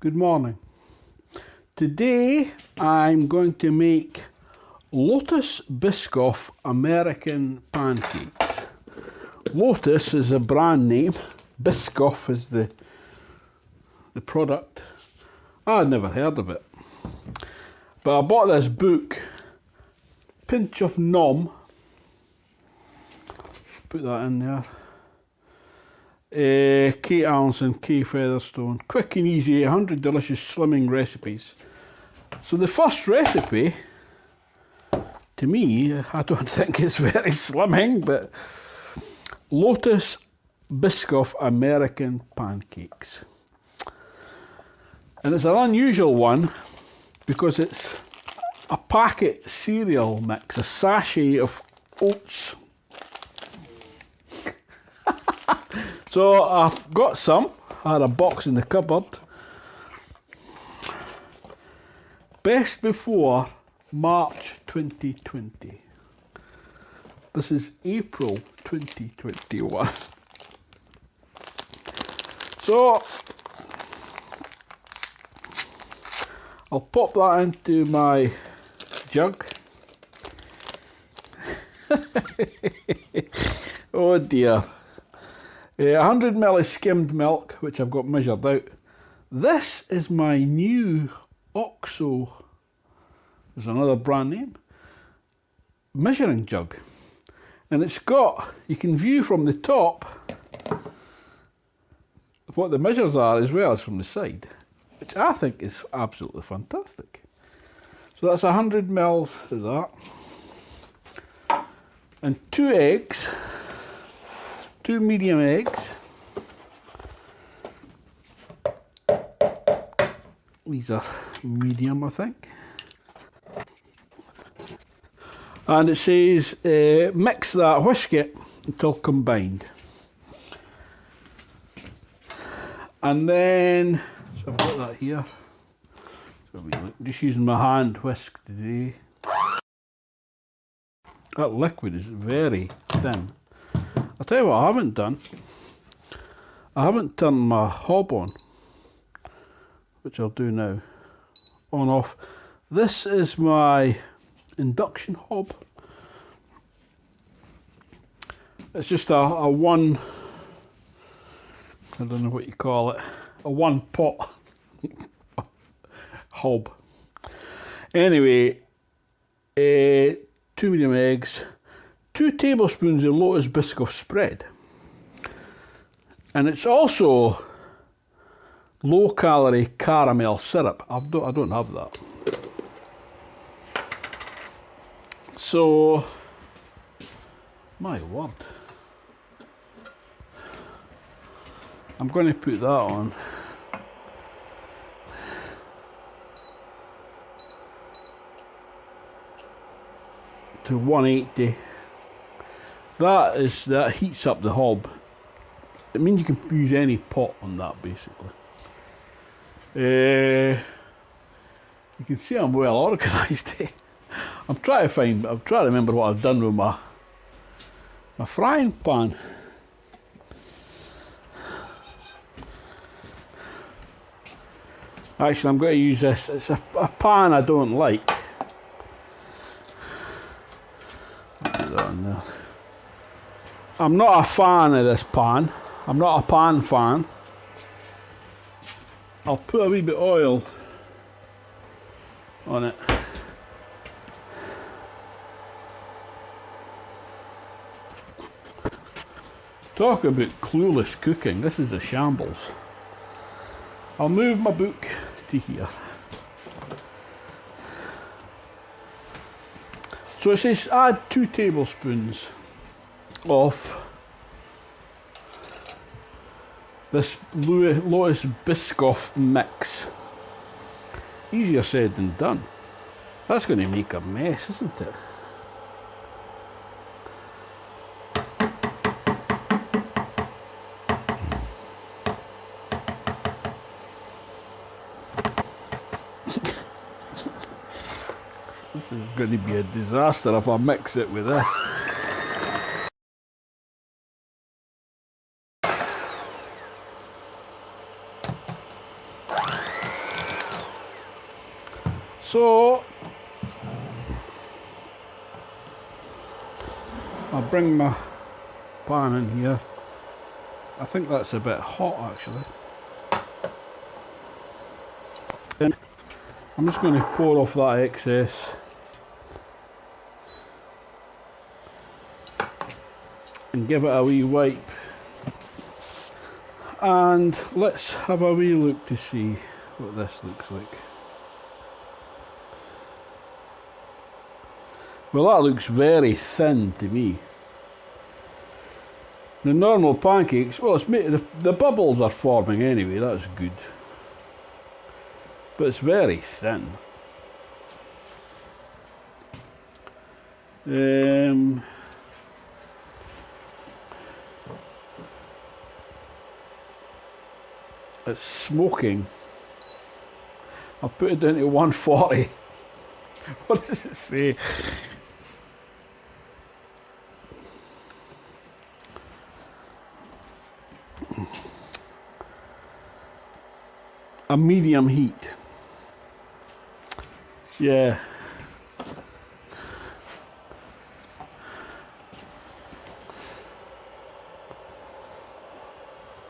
Good morning. Today I'm going to make Lotus Biscoff American Pancakes. Lotus is a brand name, Biscoff is the product. I'd never heard of it. But I bought this book, Pinch of Nom, put that in there. Kate Allenson, Kay Featherstone, quick and easy, 100 delicious slimming recipes. So the first recipe, to me, I don't think it's very slimming, but Lotus Biscoff American Pancakes. And it's an unusual one because it's a packet cereal mix, a sachet of oats. So I've got some. I had a box in the cupboard. Best before March 2020. This is April 2021. So I'll pop that into my jug. Oh dear. 100 ml is skimmed milk, which I've got measured out. This is my new OXO, there's another brand name, measuring jug. And it's got, you can view from the top what the measures are as well as from the side, which I think is absolutely fantastic. So that's 100 ml of that. And 2 eggs. 2 medium eggs. These are medium, I think. And it says mix that, whisk it until combined. And then, so I've got that here. So I'm just using my hand whisk today. That liquid is very thin. I'll tell you what I haven't done. I haven't turned my hob on, which I'll do now. On off. This is my induction hob. It's just a one, I don't know what you call it, a one pot hob. Anyway, 2 medium eggs. 2 tablespoons of Lotus Biscoff spread, and it's also low calorie caramel syrup. I don't have that. So, my word, I'm going to put that on. To 180. That heats up the hob. It means you can use any pot on that, basically. You can see I'm well organised. I'm trying to remember what I've done with my frying pan. Actually, I'm going to use this. It's a pan I don't like. I'll put that in there. I'm not a fan of this pan. I'm not a pan fan. I'll put a wee bit of oil on it. Talk about clueless cooking. This is a shambles. I'll move my book to here. So it says add 2 tablespoons of this Lotus Biscoff mix. Easier said than done. That's going to make a mess, isn't it? This is going to be a disaster if I mix it with this. So I'll bring my pan in here. I think that's a bit hot actually. I'm just going to pour off that excess and give it a wee wipe, and let's have a wee look to see what this looks like. Well, that looks very thin to me. The normal pancakes, well, it's made, the bubbles are forming anyway, that's good. But it's very thin. It's smoking. I'll put it down to 140. What does it say? A medium heat. Yeah.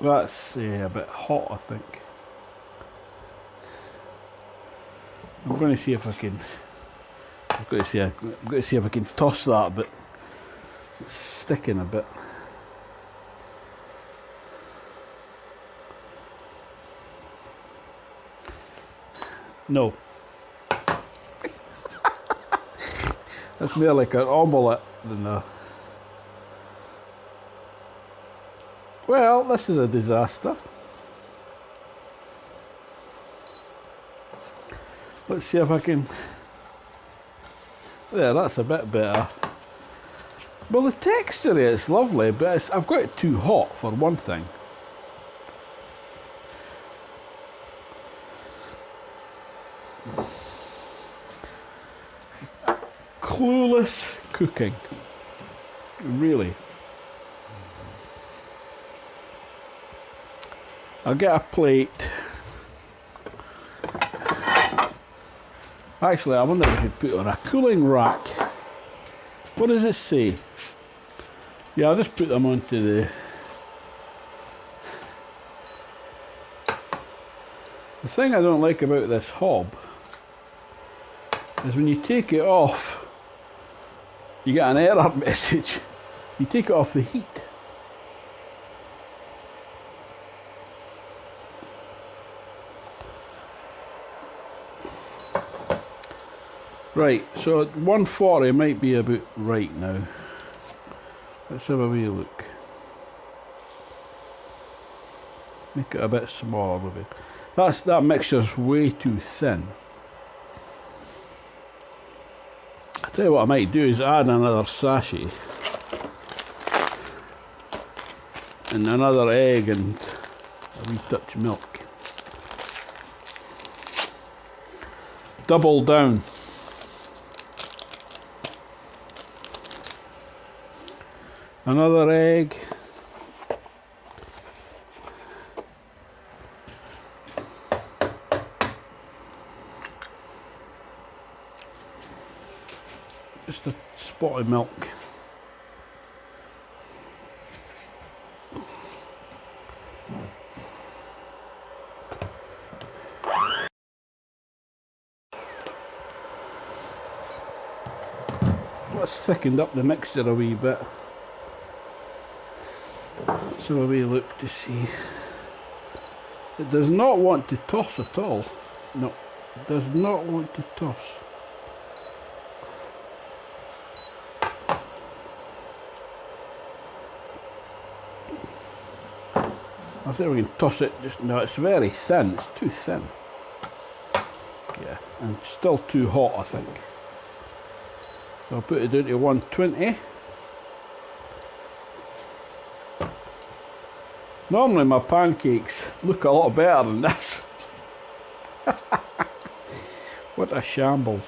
That's a bit hot, I think. I'm going to see if I can. I've got to see if I can toss that, but it's sticking a bit. No. That's more like an omelette than a... Well, this is a disaster. Let's see if I can... There, that's a bit better. Well, the texture is lovely, but I've got it too hot for one thing. Clueless cooking, really. I'll get a plate. Actually, I wonder if I should put it on a cooling rack. What does it say? Yeah, I'll just put them onto the... The thing I don't like about this hob is when you take it off, you get an error message. You take it off the heat. Right, so 140 might be about right now. Let's have a wee look. Make it a bit smaller maybe. That mixture's way too thin. I'll tell you what I might do is add another sachet and another egg and a wee touch of milk. Double down. Another egg. Just a spot of milk. That's thickened up the mixture a wee bit. Let's have a wee look to see. It does not want to toss at all. No, it does not want to toss. I think we can toss it just now. It's very thin, it's too thin. Yeah, and still too hot, I think. So I'll put it down to 120. Normally my pancakes look a lot better than this. What a shambles.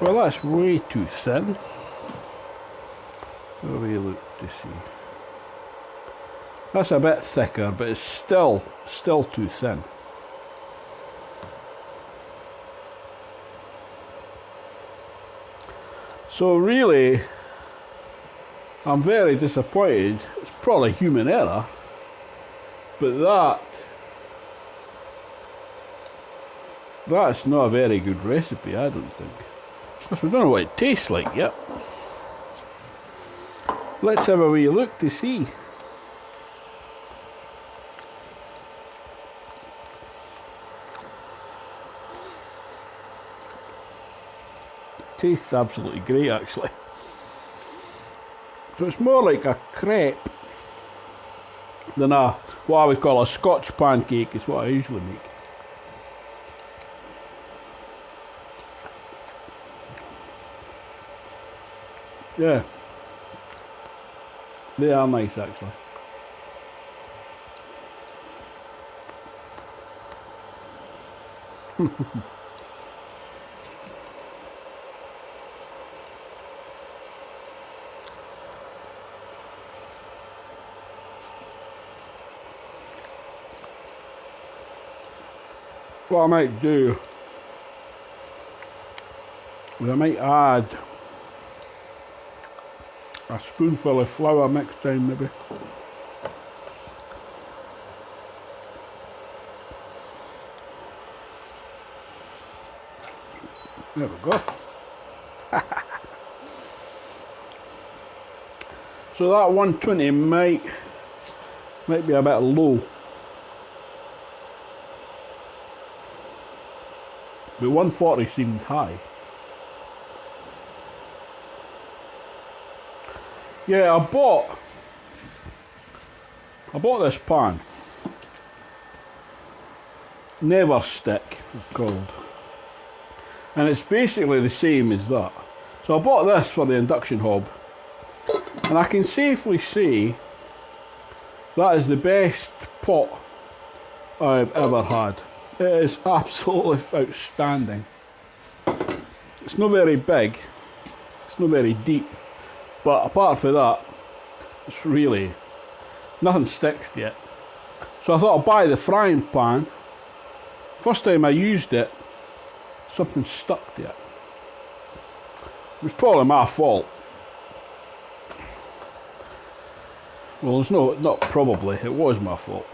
Well, that's way too thin. dilute to see. That's a bit thicker, but it's still too thin. So really, I'm very disappointed. It's probably human error, but that's not a very good recipe, I don't think. Because we don't know what it tastes like yet. Let's have a wee look to see. Tastes absolutely great, actually. So it's more like a crepe than what I would call a Scotch pancake, is what I usually make. Yeah, they are nice, actually. What I might do is I might add a spoonful of flour next time, maybe. There we go. So that 120 might be a bit low. But 140 seemed high. Yeah, I bought this pan. Never Stick, it's called. And it's basically the same as that. So I bought this for the induction hob. And I can safely say that is the best pot I've ever had. It is absolutely outstanding. It's not very big, it's not very deep, but apart from that, it's really, nothing sticks to it. So I thought I'd buy the frying pan. First time I used it, something stuck to it. It was probably my fault. Well, it's not probably, it was my fault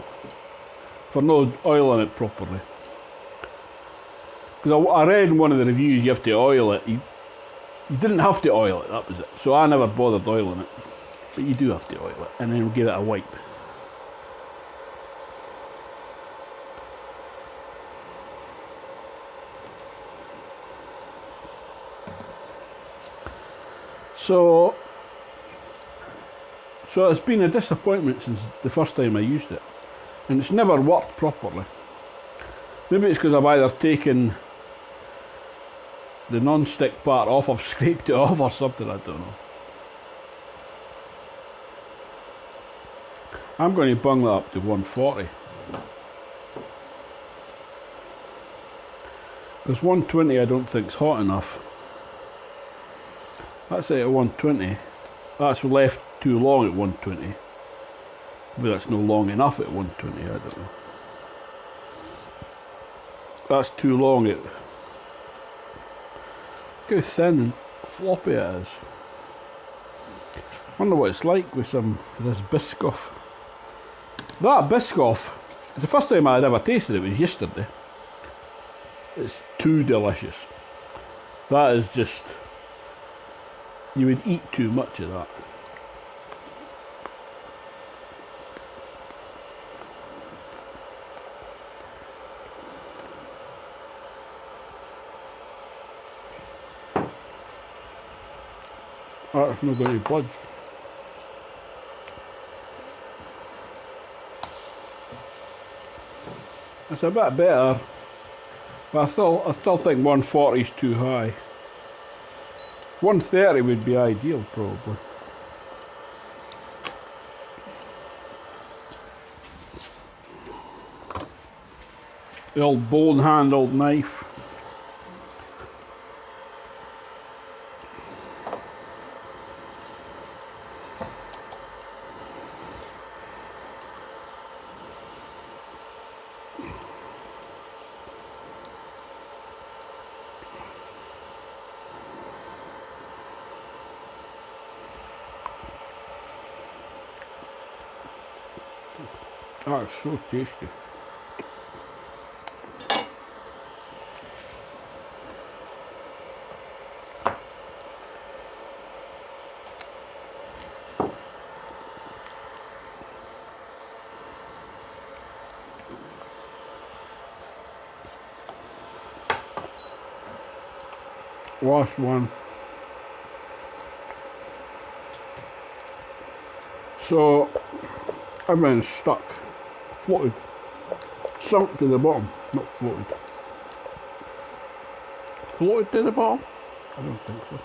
for not oiling it properly. Because I read in one of the reviews you have to oil it. You didn't have to oil it, that was it. So I never bothered oiling it. But you do have to oil it, and then we'll give it a wipe. So it's been a disappointment since the first time I used it. And it's never worked properly. Maybe it's because I've either taken the non-stick part off, I've scraped it off or something, I don't know. I'm going to bung that up to 140. Because 120 I don't think is hot enough. That's it at 120. That's left too long at 120. Maybe that's no long enough at 120, I don't know. That's too long. Look how thin and floppy it is. I wonder what it's like with this Biscoff. That Biscoff, it's the first time I'd ever tasted it, was yesterday. It's too delicious. That is just, you would eat too much of that. That's not going to budge. It's a bit better, but I still think 140 is too high. 130 would be ideal, probably. The old bone-handled knife. That's so tasty. Last one. So everything's stuck, floated, sunk to the bottom, not floated. Floated to the bottom? I don't think so.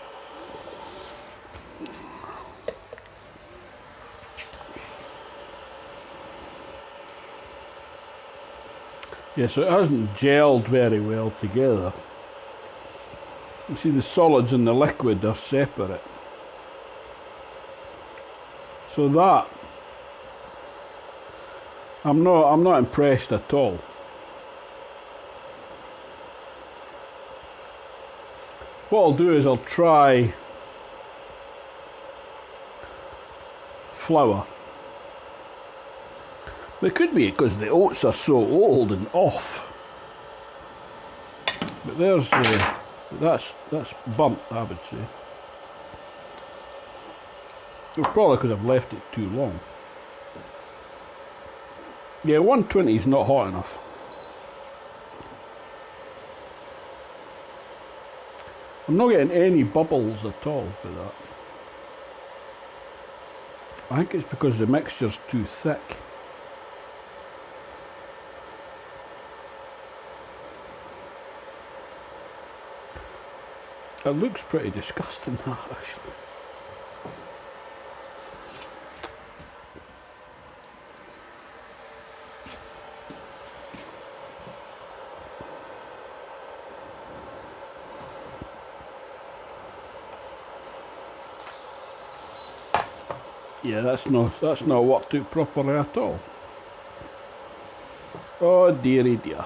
Yeah, so it hasn't gelled very well together. You see the solids and the liquid are separate. So that, I'm not impressed at all. What I'll do is I'll try flour. But it could be because the oats are so old and off. But there's that's burnt, I would say. It's probably because I've left it too long. Yeah, 120 is not hot enough. I'm not getting any bubbles at all for that. I think it's because the mixture's too thick. It looks pretty disgusting, that, actually. Yeah, that's not worked out properly at all. Oh dearie dear.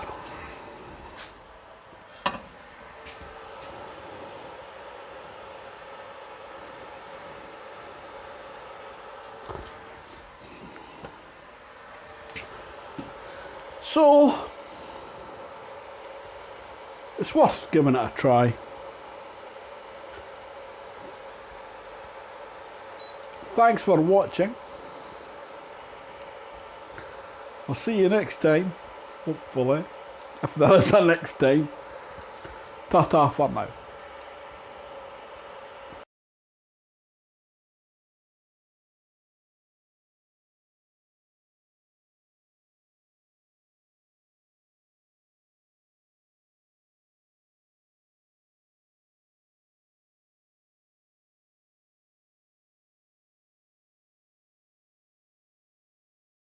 So it's worth giving it a try. Thanks for watching. I'll see you next time, hopefully, if there is a next time. Ta-ta for now.